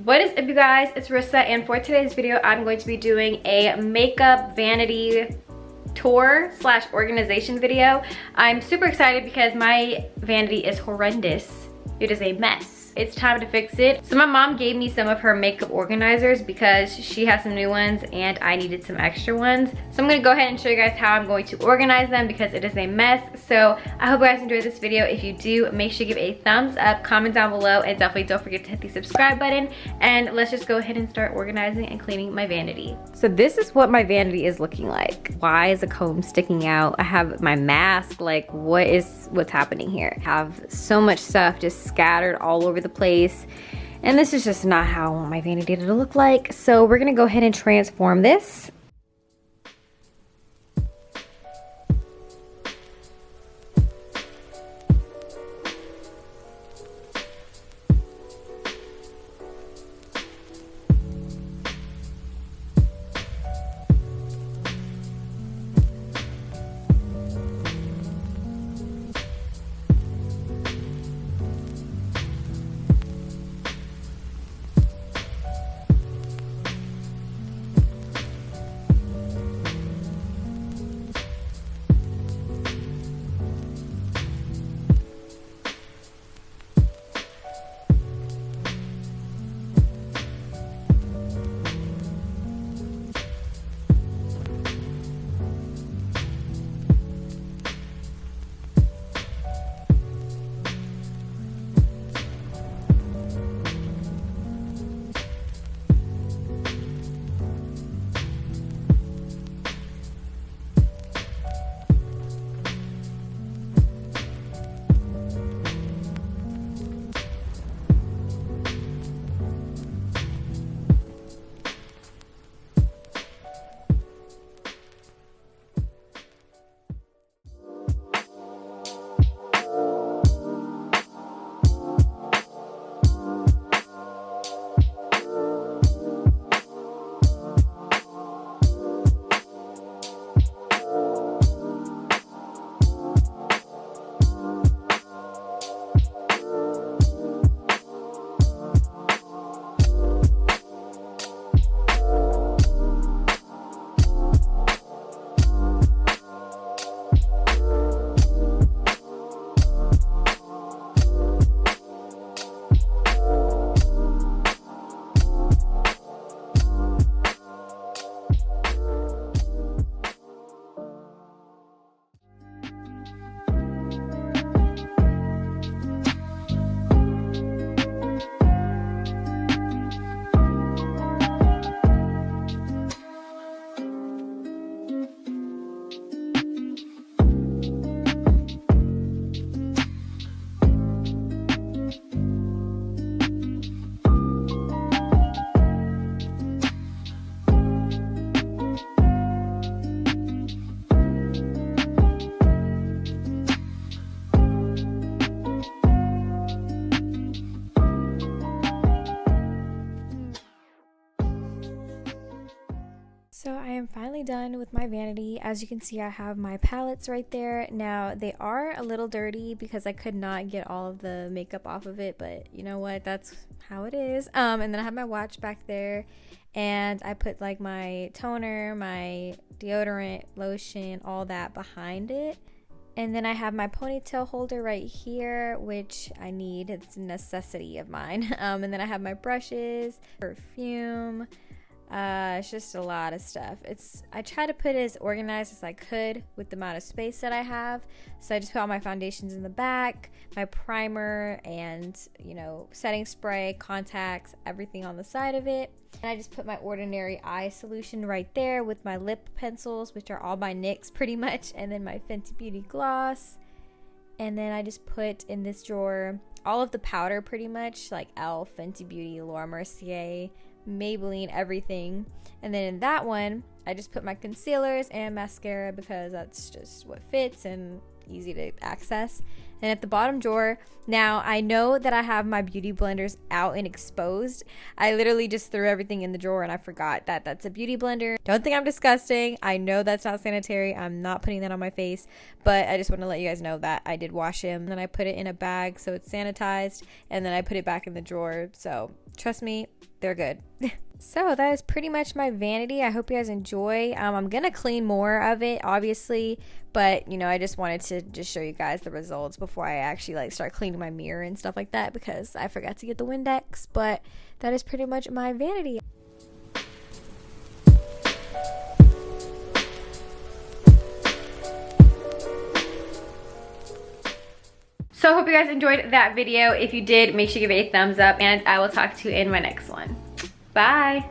What is up, you guys? It's Rissa, and for today's video I'm going to be doing a makeup vanity tour slash organization video. I'm super excited because my vanity is horrendous. It is a mess. It's time to fix it. So my mom gave me some of her makeup organizers because she has some new ones and I needed some extra ones. So I'm gonna go ahead and show you guys how I'm going to organize them because it is a mess. So I hope you guys enjoyed this video. If you do, make sure you give a thumbs up, comment down below, and definitely don't forget to hit the subscribe button. And let's just go ahead and start organizing and cleaning my vanity. So this is what my vanity is looking like. Why is a comb sticking out? I have my mask. Like, what's happening here? I have so much stuff just scattered all over the place, and this is just not how I want my vanity to look like. So we're gonna go ahead and transform this. So I am finally done with my vanity. As you can see, I have my palettes right there. Now they are a little dirty because I could not get all of the makeup off of it, but you know what, that's how it is. And then I have my watch back there, and I put like my toner, my deodorant, lotion, all that behind it. And then I have my ponytail holder right here, which I need. It's a necessity of mine. And then I have my brushes, perfume. It's just a lot of stuff. I try to put it as organized as I could with the amount of space that I have. So I just put all my foundations in the back, my primer, and setting spray, contacts, everything on the side of it. And I just put my ordinary eye solution right there with my lip pencils, which are all by NYX pretty much, and then my Fenty Beauty gloss. And then I just put in this drawer all of the powder pretty much, like e.l.f., Fenty Beauty, Laura Mercier, Maybelline, everything. And then in that one I just put my concealers and mascara because that's just what fits, and easy to access. And at the bottom drawer, now I know that I have my beauty blenders out and exposed. I literally just threw everything in the drawer and I forgot that that's a beauty blender. Don't think I'm disgusting. I know that's not sanitary. I'm not putting that on my face, but I just want to let you guys know that I did wash him. Then I put it in a bag so it's sanitized, and then I put it back in the drawer. So trust me, they're good. So that is pretty much my vanity. I hope you guys enjoy. I'm gonna clean more of it, obviously, but you know, I just wanted to just show you guys the results before I actually like start cleaning my mirror and stuff like that, because I forgot to get the Windex. But that is pretty much my vanity. So I hope you guys enjoyed that video. If you did, make sure you give it a thumbs up, and I will talk to you in my next one. Bye.